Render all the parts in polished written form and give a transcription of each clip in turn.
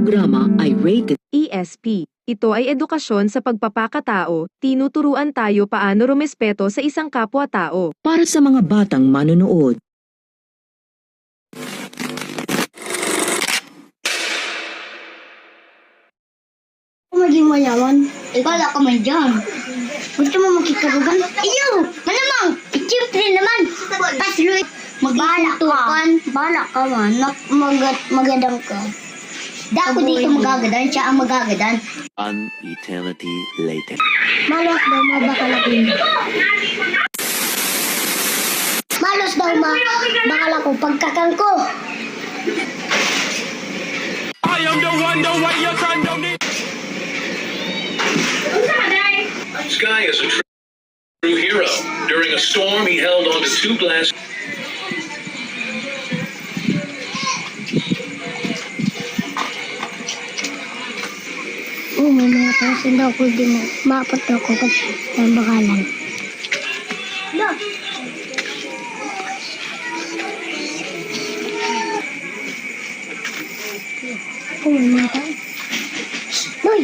programa ay rated ESP. Ito ay edukasyon sa pagpapakatao, tinuturuan tayo paano rumespeto sa isang kapwa-tao. para sa mga batang manonood. Kung maging mayaman, wala ka man dyan. Gusto mo makikarugan? Iyo! Malamang! Siyempre naman! Pasloy! Bahala ka man. Magadang ka. Dako dito magagadan, siya ang magagadan. An eternity later. Malos daw mabakalapin. Malos daw bakal ako pagkakang ko. I am the one, the way you condone it. Sky is a true hero. During a storm, he held onto two glass. May mga tasin daw ko din mo. Maapat daw ko pag ng bakalan. May mga tasin. Doy!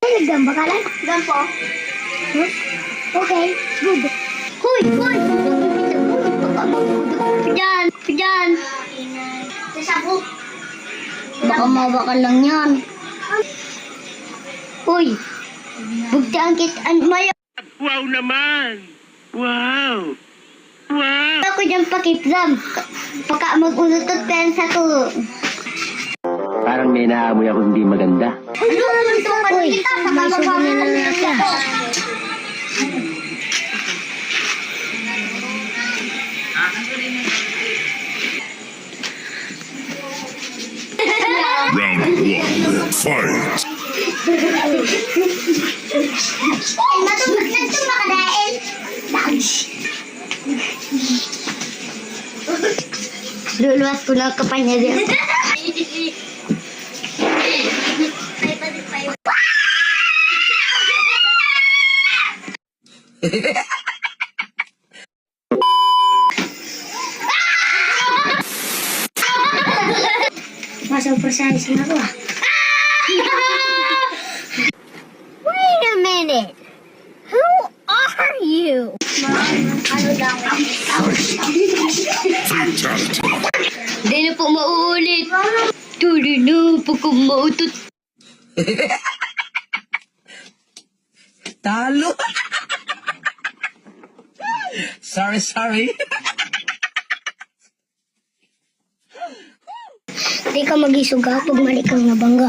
Nagdang bakalan? Dam po. Huh? Okay, good. Huy! Pijan! Sasabog. Baka mabakal lang yan. Uy! Bugtaan kita. Wow naman! Wow! Wow! Ako dyan pakitram. Pagka mag-unutot pensa ko. Parang may naamoy ako hindi maganda. Uy! May subo na lang nasa. Round one, fight! Natubag makadain. Luluwas ko ng kapanya din. Masang prosesya na ako. Wait a minute. Who are you? Ano lang? Fatality! Hindi na po mauulit. Tuloy na po kung mautot. Talo! sorry. Hindi ka mag-isuga pag mali kang nabangga.